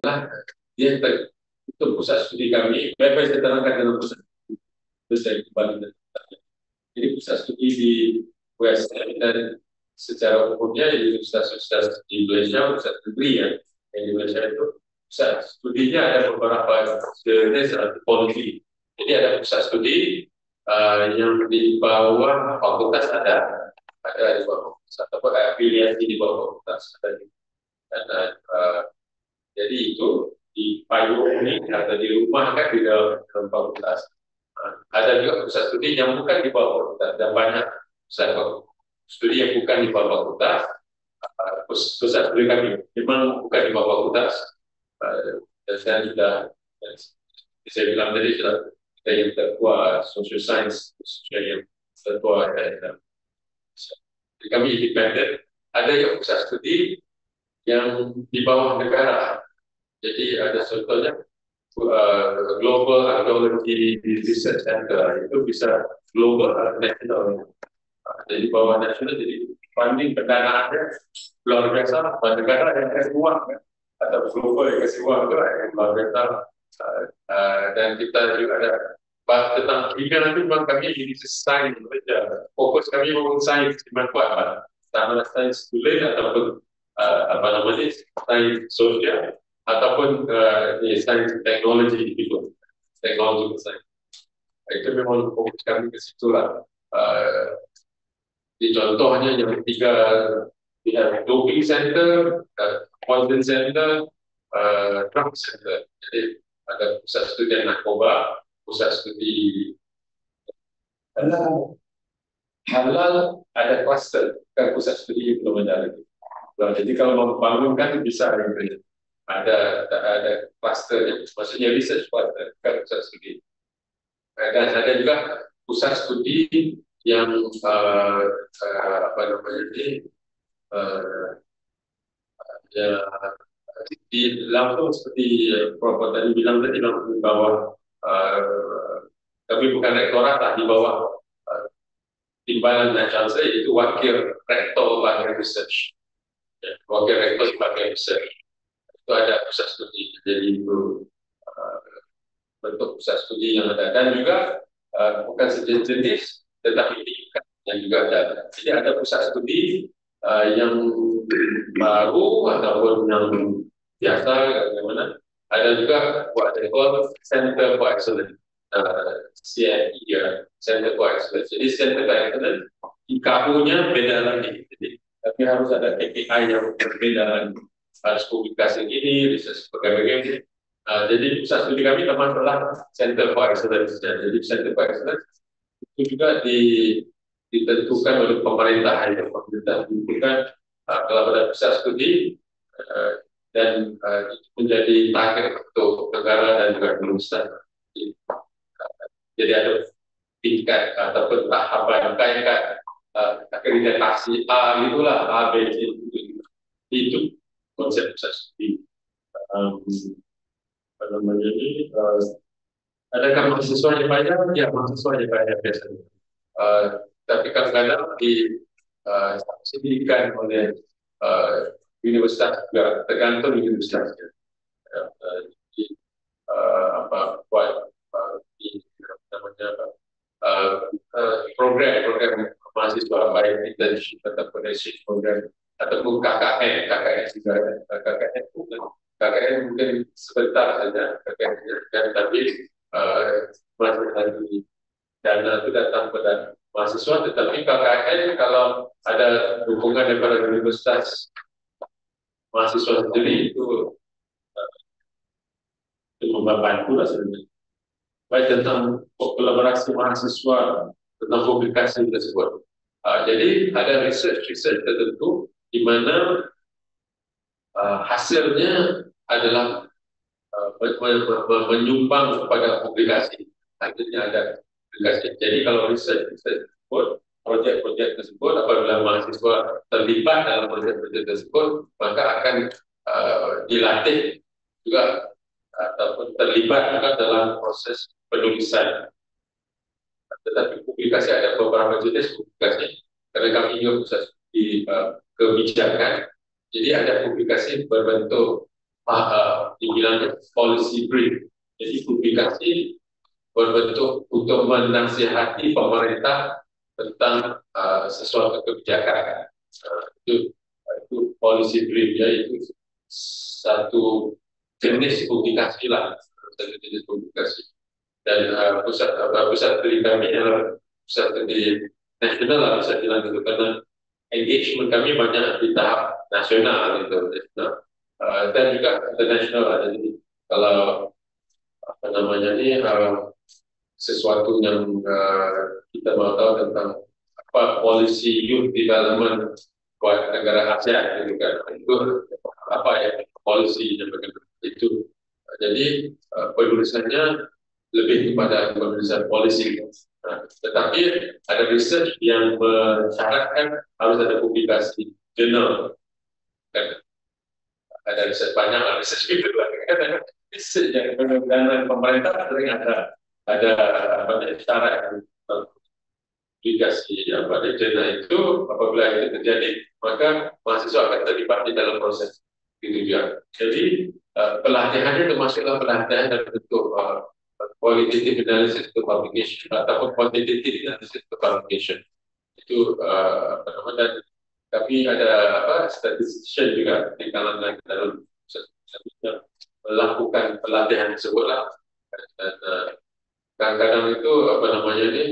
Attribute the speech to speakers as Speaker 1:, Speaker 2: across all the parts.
Speaker 1: Nah, untuk pusat studi kami, baik-baik saya terangkan dalam pusat studi, terus saya kembali. Jadi pusat studi di USN dan secara umumnya di universitas-universitas di Indonesia, pusat negeri ya, yang di Indonesia itu pusat studinya ada beberapa jenis tipologi. Jadi ada pusat studi yang di bawah fakultas ada di bawah fakultas ataupun afiliasi di bawah fakultas ada di dan, jadi itu di payung ini atau di rumah kan di dalam fakultas. Ada juga pusat studi yang bukan di bawah fakultas dan banyak pusat studi yang bukan di bawah fakultas. Pusat studi kami memang bukan di bawah fakultas. Dan saya sudah saya bilang tadi sudah kita yang tertua social science, yang tertua dan kami independen. Ada yang pusat studi yang di bawah negara. Jadi ada contohnya Global Archaeology Research Center itu bisa global national. Jadi bawah nasional, jadi funding pendanaannya luar biasa. Negara yang kasih uang kan, atau global yang kasih uang itu yang luar biasa. Dan kita juga ada bahas tentang hingga nanti memang kami di sains saja. Fokus kami memang sains dimanfaatkan. Sama sains kulit ataupun apa namanya sains sosial ataupun sains teknologi gitu, teknologi sains. Itu memang fokus kami ke situ lah. Di contohnya yang ketiga, we have doping center, poison center, drug center. Jadi ada pusat studi narkoba, pusat studi halal, halal ada cluster, kan pusat studi belum ada lagi. Nah, jadi kalau mau membangunkan bisa gitu. Ada cluster, maksudnya research cluster, kan pusat studi. Dan ada juga pusat studi yang apa namanya ini ya di langsung seperti Prof tadi bilang tadi langsung di bawah tapi bukan rektorat lah, di bawah timbalan dan chancellor itu wakil rektor lembaga research ya, wakil rektor lembaga research itu ada pusat studi. Jadi itu bentuk pusat studi yang ada dan juga bukan sejenis tetapi tingkat yang juga ada. Jadi ada pusat studi yang baru ataupun yang biasa bagaimana. Ada juga what they call Center for Excellence, CFE ya, Center for Excellence. Jadi Center for Excellence IKU-nya beda lagi. Jadi tapi harus ada KPI yang berbeda lagi. Harus publikasi ini, riset sebagainya. Jadi pusat studi kami termasuklah Center for Excellence. Jadi Center for Excellence itu juga ditentukan oleh pemerintah ya, pemerintah menentukan kalau ada pusat studi dan itu menjadi target untuk negara dan juga universitas. Jadi ada tingkat ataupun tahapan kayak akreditasi A gitulah, A, B, C itu konsep pusat studi. Apa namanya ini? Adakah mahasiswa yang banyak? Ya, mahasiswa yang banyak biasanya. Tapi kadang-kadang disediakan oleh universitas juga, tergantung universitasnya. Jadi apa buat namanya program mahasiswa baik internship ataupun research program ataupun KKN juga KKN mungkin sebentar saja KKN tapi masih lagi dana itu datang pada mahasiswa, tetapi KKN kalau ada dukungan daripada universitas mahasiswa sendiri itu membantu lah sebenarnya. Baik tentang kolaborasi mahasiswa tentang publikasi tersebut. Jadi ada research tertentu di mana hasilnya adalah menyumbang kepada publikasi. Akhirnya ada publikasi. Jadi kalau research tersebut, proyek-proyek tersebut, apabila mahasiswa terlibat dalam proyek-proyek tersebut, maka akan dilatih juga ataupun terlibat juga dalam proses penulisan. Tetapi publikasi ada beberapa jenis publikasi. Karena kami juga bisa di kebijakan. Jadi ada publikasi berbentuk dibilang policy brief. Jadi publikasi berbentuk untuk menasihati pemerintah tentang sesuatu kebijakan. Itu policy brief, yaitu satu jenis publikasi lah, satu jenis publikasi. Dan pusat studi kami adalah pusat studi nasional lah, bisa bilang gitu, karena engagement kami banyak di tahap nasional gitu, dan juga internasional lah. Jadi kalau apa namanya ini sesuatu yang kita mau tahu tentang apa policy youth development buat negara ASEAN gitu kan, itu apa ya policy yang itu. Jadi penulisannya lebih kepada penulisan policy. Nah, tetapi ada research yang mensyaratkan harus ada publikasi jurnal. Kan? Ada riset banyak, riset itu kan, riset yang dengan pemerintah sering ada apa syarat publikasi apa jurnal itu. Apabila itu terjadi, maka mahasiswa akan terlibat di dalam proses itu juga. Jadi pelatihannya termasuklah pelatihan dalam bentuk qualitative analysis to publication ataupun quantitative analysis to publication. Itu apa namanya, dan kami ada statistician juga di kalangan dalam melakukan pelatihan tersebut lah. Dan kadang-kadang itu apa namanya ini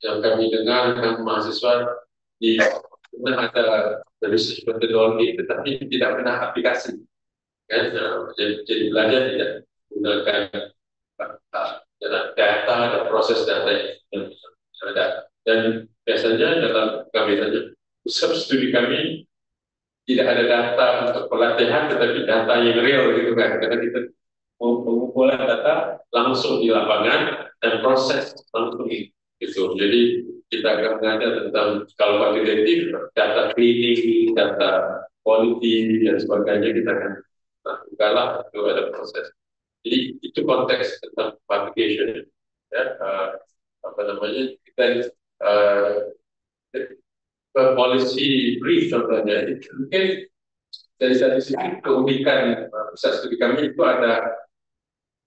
Speaker 1: yang kami dengar kan mahasiswa di pernah ada research methodology tetapi tidak pernah aplikasi kan, jadi belajar tidak menggunakan data dan proses data yang ada. Dan biasanya dalam kami saja pusat studi kami tidak ada data untuk pelatihan, tetapi data yang real gitu kan, karena kita pengumpulan data langsung di lapangan dan proses langsung gitu. Jadi kita akan mengajar tentang kalau kuantitatif, data cleaning, data quality dan sebagainya, kita akan lakukan lah, itu ada proses. Jadi itu konteks tentang publication ya, apa namanya, kita policy brief contohnya itu mungkin dari satu sisi keunikan pusat studi kami itu ada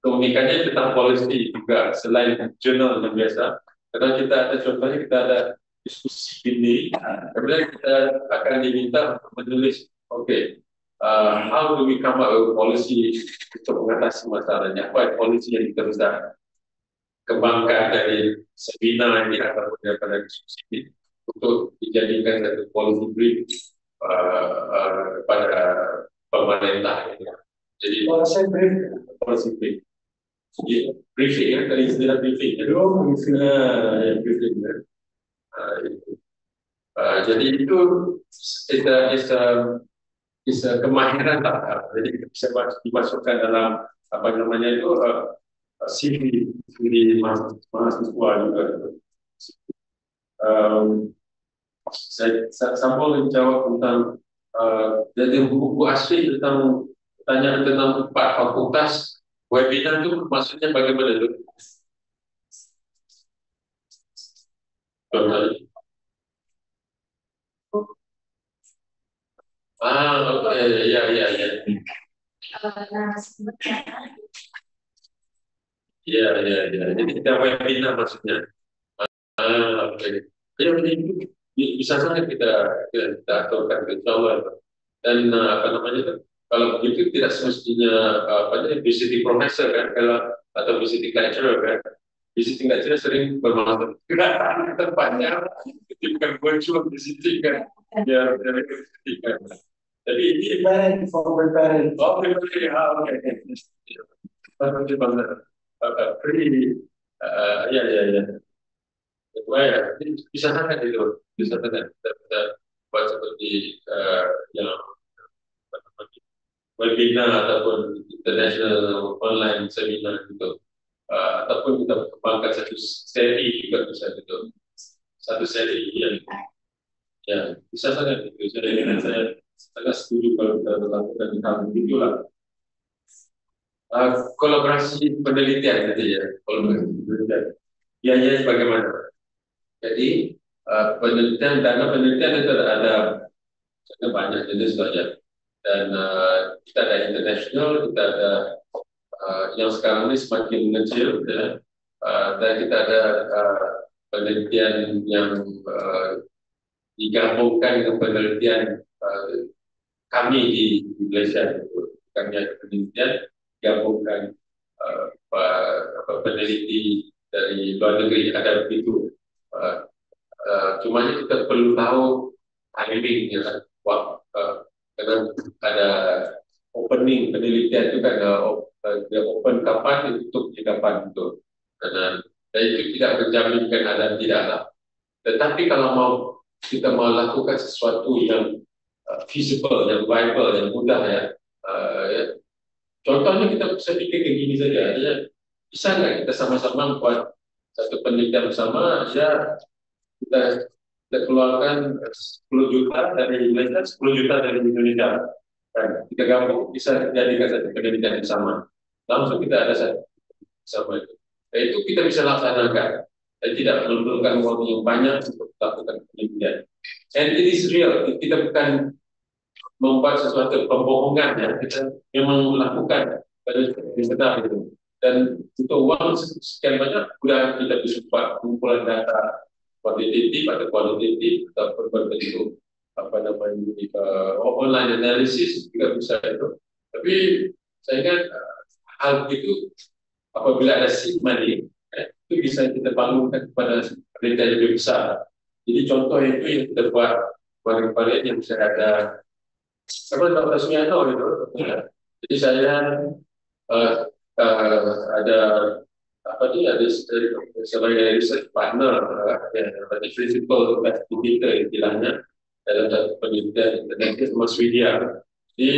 Speaker 1: keunikannya tentang policy juga selain jurnal yang biasa, karena kita ada contohnya, kita ada diskusi ini, kemudian kita akan diminta untuk menulis how do we come up with policy untuk mengatasi masalahnya, apa policy yang kita bisa kembangkan dari seminar ini ataupun daripada diskusi ini untuk dijadikan satu policy brief kepada pemerintah. Jadi policy brief, briefing ya, dari istilah briefing. Briefing ya. Jadi itu is a kemahiran tak, jadi bisa dimasukkan dalam apa namanya itu CV mahasiswa juga. Saya boleh jawab tentang jadi buku asli tentang pertanyaan tentang 4 fakultas webinar itu maksudnya bagaimana itu? Ya. Ya. Jadi kita webinar maksudnya. Ya, bisa saja kita aturkan ke Allah. Dan apa namanya itu, kalau begitu tidak semestinya visiting professor kan, kalau atau visiting lecturer kan. Visiting lecturer sering bermaksud tempatnya bukan virtual visiting kan. Ya, visiting kan. Jadi ini preparing. Oke. Ya. Bisa sangat itu, bisa sangat kita buat seperti yang webinar ataupun international online seminar gitu, ataupun kita kembangkan satu seri juga bisa gitu, satu seri yang ya bisa sangat itu. Jadi saya sangat setuju kalau kita melakukan hal begitu lah. Kolaborasi penelitian gitu ya, kolaborasi penelitian. Biayanya bagaimana? Jadi dana penelitian itu ada banyak jenis saja. Dan kita ada internasional, kita ada yang sekarang ini semakin mengecil, ya. Dan kita ada penelitian yang digabungkan dengan penelitian kami di Malaysia. Kami ada penelitian gabungkan peneliti dari luar negeri, ada begitu. Cuma kita perlu tahu timing, ya, karena ada opening penelitian itu kan, dia open kapan, ditutup di kapan itu. Dan itu tidak menjaminkan ada tidaklah. Tetapi kalau kita mau lakukan sesuatu yang feasible, yang viable, yang mudah, ya. Ya. Contohnya kita bisa pikir kayak gini saja, ya. Bisa nggak kita sama-sama buat satu penelitian bersama, ya, kita keluarkan 10 juta dari Malaysia, 10 juta dari Indonesia. Dan kita gabung bisa jadikan satu penelitian bersama. Langsung kita ada satu sama itu. Dan itu kita bisa laksanakan. Dan tidak memerlukan uang yang banyak untuk melakukan penelitian. And it is real. Kita bukan membuat sesuatu pembohongan, ya. Kita memang melakukan penelitian benar itu. Dan untuk uang sekian banyak sudah kita bisa buat kumpulan data kuantitatif atau kualitatif atau berbentuk online analysis juga bisa itu. Tapi saya ingat hal itu apabila ada seed money, itu bisa kita bangunkan kepada penelitian yang lebih besar. Jadi contoh itu yang kita buat kemarin-kemarin yang bisa ada Dr. Sumianto itu. Ya. Jadi saya ada ada sebagai research partner, ya, principal investigator istilahnya dalam satu penelitian internasional sama Swedia. Jadi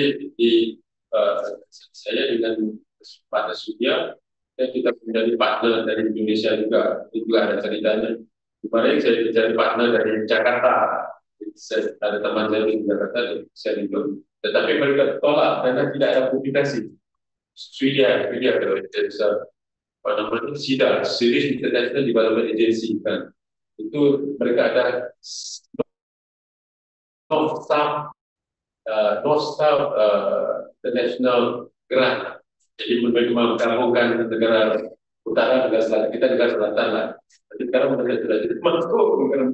Speaker 1: saya dengan partner Swedia, kita menjadi partner dari Indonesia juga. Itu juga ada ceritanya. Kemarin saya menjadi partner dari Jakarta. Ada teman saya di Jakarta, saya itu. Tetapi mereka tolak karena tidak ada publikasi. Swedia apa namanya, SIDA, Swedish International Development Agency, kan. Itu mereka ada non-staff international grant. Jadi mereka menggabungkan negara utara, negara selatan, kita negara selatan lah. Tapi sekarang mereka sudah jadi masuk,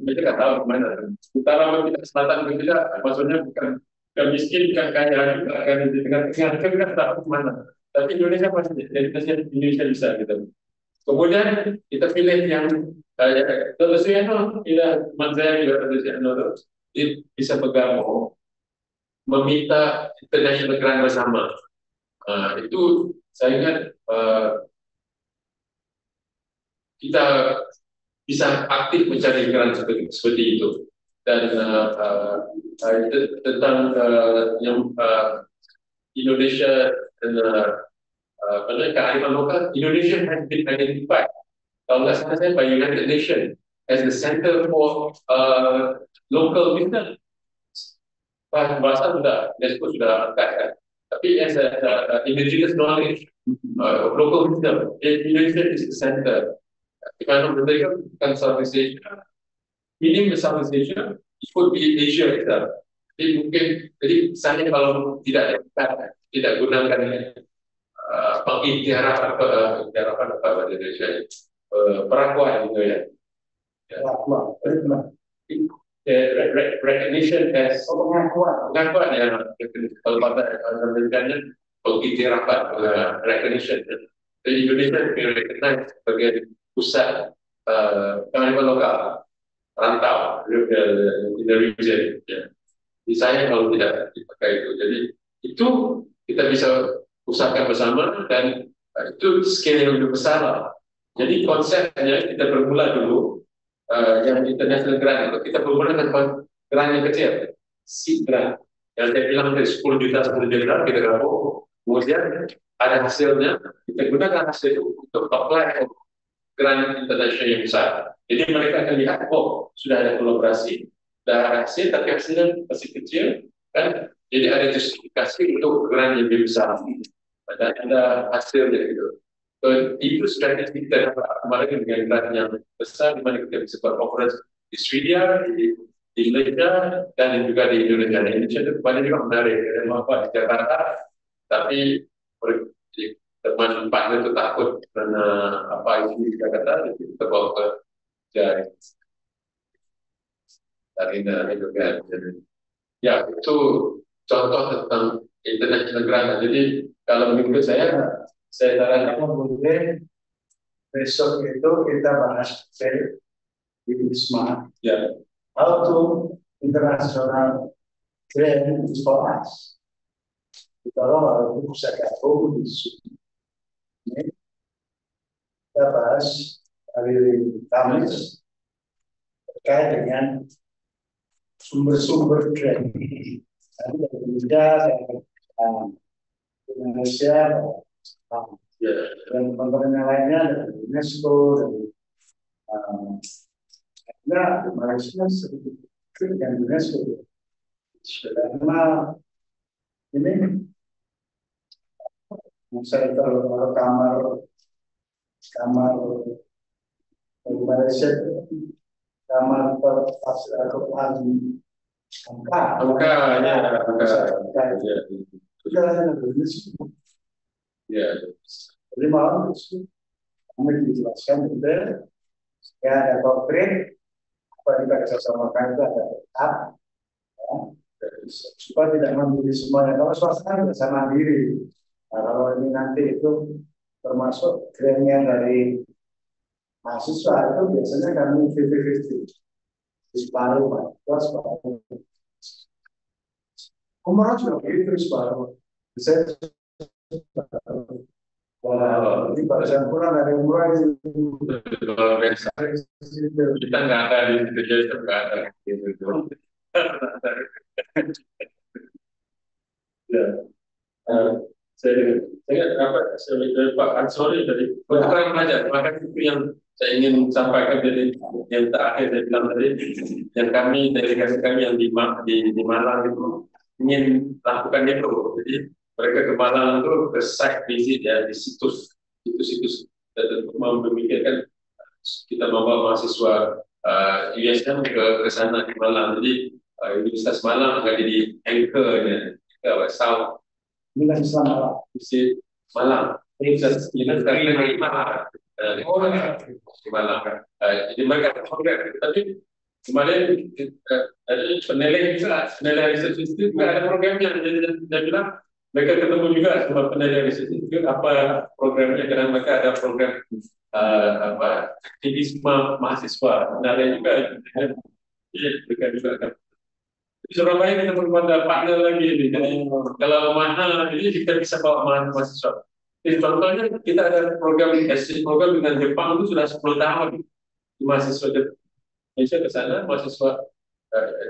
Speaker 1: mereka nggak tahu kemana. Utara kita selatan tidak, maksudnya bukan miskin, bukan kaya, bukan di tengah-tengah, kita nggak tahu kemana. Tapi Indonesia pasti, jadi Indonesia bisa gitu. Kemudian kita pilih yang Dr. Suyono, teman saya juga Dr. Suyono, bisa bergabung, meminta international grant bersama. Itu saya ingat kita bisa aktif mencari grant seperti itu. Dan tentang yang Indonesia dan kearifan lokal, Indonesia has been identified, kalau nggak salah saya, by United Nations as the center for local wisdom. Bahasa sudah, UNESCO sudah angkatkan. Tapi as indigenous knowledge, local wisdom, Indonesia is the center. Karena mereka bukan Southeast Asia, minim Southeast Asia, it could be Asia itself. Jadi mungkin, jadi saya kalau tidak gunakan pengintiarapan apa bahasa Indonesia, perakuan gitu, ya. Recognition as pengakuan, ya. Kalau bahasa Amerikanya pengintiarapan, recognition. Jadi Indonesia recognize sebagai pusat kearifan lokal rantau in the region, ya. Jadi saya kalau tidak dipakai itu, jadi itu kita bisa usahakan bersama, dan itu scale yang lebih besar lah. Jadi konsepnya kita bermula dulu yang international grant, kita bermula dengan grant yang kecil, seed grant, yang saya bilang dari 10 juta kita gabung, kemudian ada hasilnya, kita gunakan hasil itu untuk apply grant internasional yang besar. Jadi mereka akan lihat, oh sudah ada kolaborasi, sudah ada hasil, tapi hasilnya masih kecil, kan? Jadi ada justifikasi untuk grant yang lebih besar, dan ada hasilnya gitu. Itu strategi kita kemarin dengan grant yang besar, di mana kita bisa berkonferensi di Swedia, di di Malaysia dan juga di Indonesia. Di Indonesia itu banyak juga menarik. Ada apa di Jakarta, tapi teman partner itu takut karena apa isu di Jakarta, jadi kita bawa ke dari juga. Ya, itu contoh tentang international grant. Jadi kalau menurut saya sarankan boleh besok itu kita bahas di Wisma. Ya. How to international grant is for us. Kalau bisa gabung di sini, kita bahas hari Kamis terkait dengan sumber-sumber grant. Dari Indonesia, Indonesia, dan teman-teman yang lainnya dari UNESCO, dari Malaysia sedikit dengan UNESCO. Karena ini saya kalau kamar Malaysia, kamar tafsir Al-Quran angka ya. Jadi malam itu kami dijelaskan detail, ya ada konkret apa yang kita kerjasamakan itu ada tetap, ya, supaya tidak mandiri semuanya. Kalau swasta bisa mandiri. Nah, kalau ini nanti itu termasuk grantnya dari mahasiswa itu biasanya kami 50-50, separuh Pak, separuh. Umroh juga begitu separuh. Saya ini barisan kurang dari umroh ini. Kita nggak ada di situ, nggak ada. Ya, saya Pak Ansori dari keterangan aja. Maka itu yang saya ingin sampaikan dari yang terakhir saya bilang tadi, yang kami delegasi kami yang di Malang itu ingin lakukan itu. Jadi mereka ke Malang itu ke site visit ya di situs dan memikirkan kita membawa mahasiswa USM ke sana di Malang. Jadi Universitas Malang akan jadi anchor-nya ke South. Bulan Malang, di Malang. Ini dari Malang. Di Malang. Jadi mereka program. Tapi kemarin ada penilaian research itu juga ada programnya. Jadi saya bilang mereka ketemu juga sama penilaian research itu apa programnya, karena mereka ada program aktivisme mahasiswa. Nah, ada juga mereka juga akan di Surabaya kita perlu ada partner lagi ini. Jadi kalau mahal, jadi kita bisa bawa mahasiswa. Jadi contohnya kita ada program dengan Jepang itu sudah 10 tahun. Mahasiswa Indonesia ke sana, mahasiswa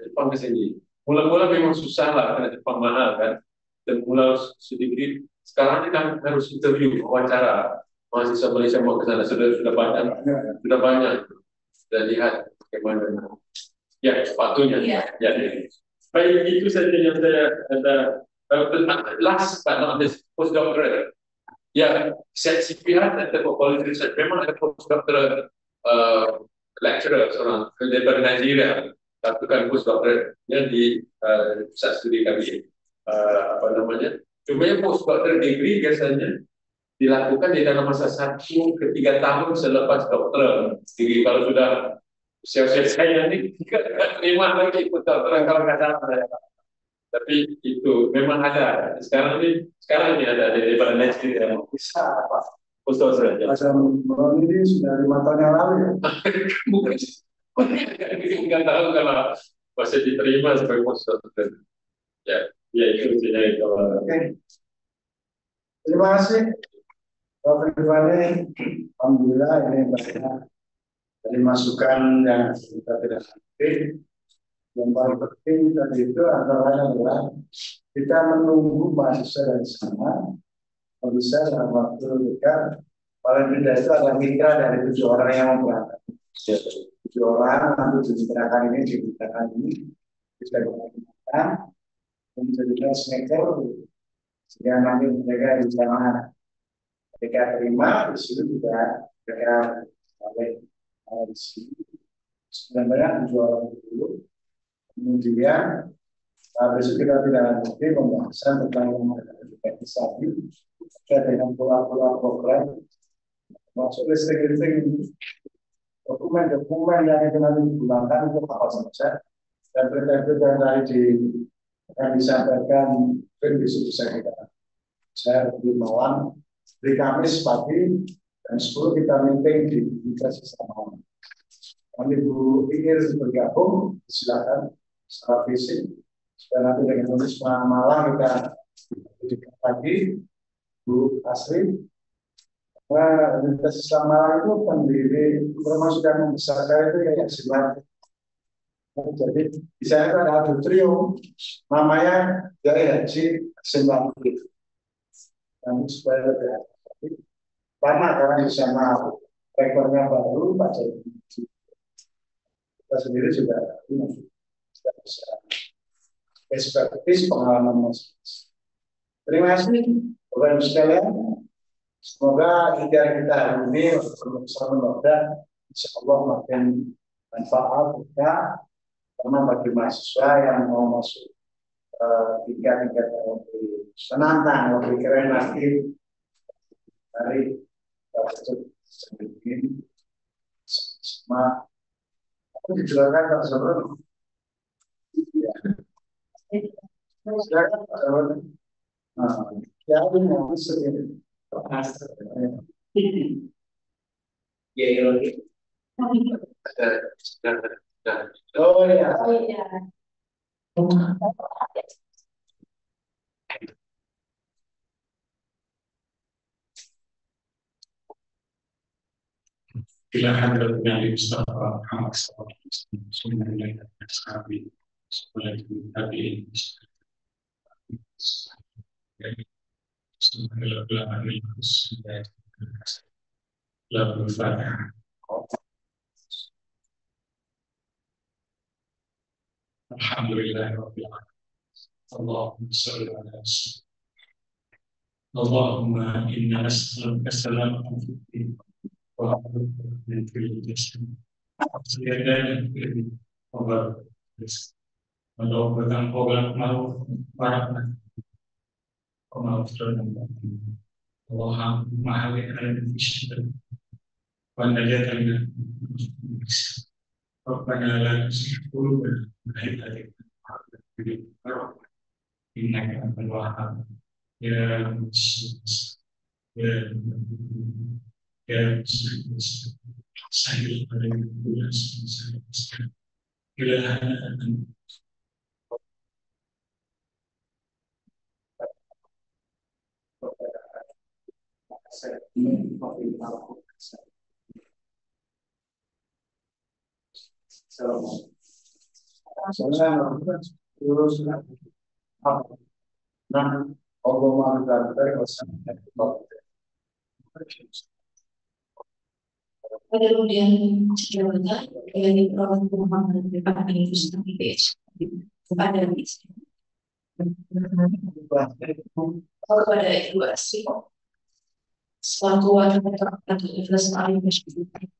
Speaker 1: Jepang ke sini. Mula-mula memang susah lah karena Jepang mahal kan. Dan mulai sedikit sekarang kita harus interview, wawancara mahasiswa Malaysia mau ke sana sudah banyak. Sudah lihat bagaimana. Ya, sepatunya. Ya. Baik, itu saja yang saya ada. Last but not least, postdoctoral. Ya, CPR dan policy research memang ada postdoctoral lecturer seorang dari Nigeria, lakukan postdoctoral di pusat studi kami. Cuma postdoctoral degree biasanya dilakukan di dalam masa 1 ke 3 tahun selepas doktoral. Jadi kalau sudah usia-usia saya ini tidak terima lagi doktoral kalau nggak salah. Tapi itu memang ada. Sekarang ini ada di pada Nigeria yang bisa apa? Postdoctoral. Macam ini sudah 5 tahun yang lalu ya. Bukan. Nggak tahu kalau masih diterima sebagai postdoctoral. Ya itu saja. Oke. Terima kasih. Pak Firman, alhamdulillah ini banyak dari masukan yang kita tidak ngerti. Yang paling penting tadi itu antara lain adalah kita menunggu mahasiswa dari sana, bisa dalam waktu dekat. Paling tidak itu ada mitra dari 7 orang yang mau berangkat. 7 orang nanti diceritakan ini bisa digunakan menjadikan sneaker sehingga nanti mereka di sana. Ketika terima di sini juga mereka oleh di sini sebenarnya jualan dulu
Speaker 2: Kemudian besok kita tidak lanjuti pembahasan tentang yang ada tadi terkait dengan pola-pola program masuk listrik dokumen yang itu nanti digunakan untuk apa saja dan berita-berita yang tadi akan disampaikan besok bisa kita share di malam di Kamis pagi dan 10 kita meeting di Universitas Sama. Nanti Bu ingin bergabung silakan secara fisik dan nanti dengan tulis malam kita pagi Bu Asri. Nah, Universitas Sama itu pendiri termasuk yang membesarkan itu kayak Silat. Jadi di sana ada auditorium namanya Jaya Haji Silat. Nanti supaya lebih lama karena di sana rekornya baru Pak Jadi. Kita sendiri juga tidak bisa ekspertis pengalaman masing-masing. Terima kasih Bapak Ibu sekalian. Semoga ikhtiar kita hari ini bersama Bapak insya Allah makin manfaat kita karena bagi mahasiswa yang mau masuk tingkat-tingkat yang lebih menantang, lebih keren lagi dari sedikit sama aku dijelaskan Pak Sabar. Silakan Pak Sabar. Ya ini mau sedikit. Ya ini. Oh ya.
Speaker 3: إلى حضرة النبي مصطفى محمد صلى الله عليه وسلم ثم إلى أصحابه وعلى التابعين ثم إلى العلماء المسلمين له الفاتحة. الحمد لله رب العالمين. اللهم صل على سيدنا اللهم إنا نسألك السلامة في الدين وأعوذ من كل جسد وسيدنا في وبركة اللهم بارك وبارك باركنا وما أفضلنا اللهم عليك من الشدة والنجاة من النفس ربنا لا تزغ قلوبنا بعد إذ هديتنا إنك أنت الوهاب يا مسلم يا مسلم سهل علينا كل شيء إلهنا أنت
Speaker 4: Kemudian jawaban dari orang rumah depan ini sampai kepada kepada ibu asri selaku wadah terhadap ikhlas alim masyarakat.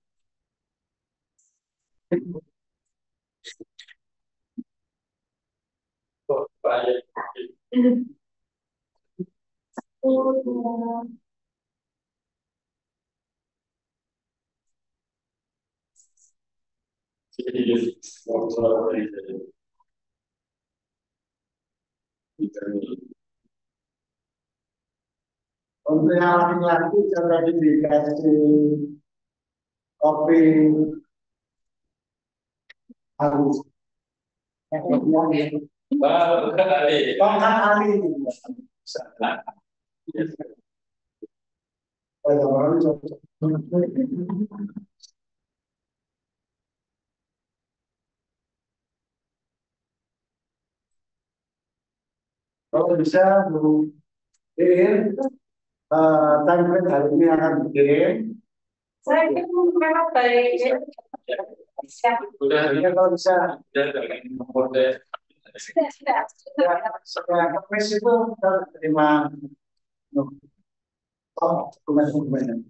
Speaker 2: Untuk yang laki-laki coba dikasih kopi halus. Tongkat Ali. Kalau bisa Bu Din, timeline hari ini akan dikirim.
Speaker 4: Saya memang baik.
Speaker 2: Udah kalau bisa. Setelah kepres itu kita terima dokumen-dokumennya.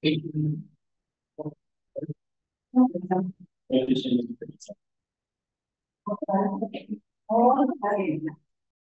Speaker 4: Oh,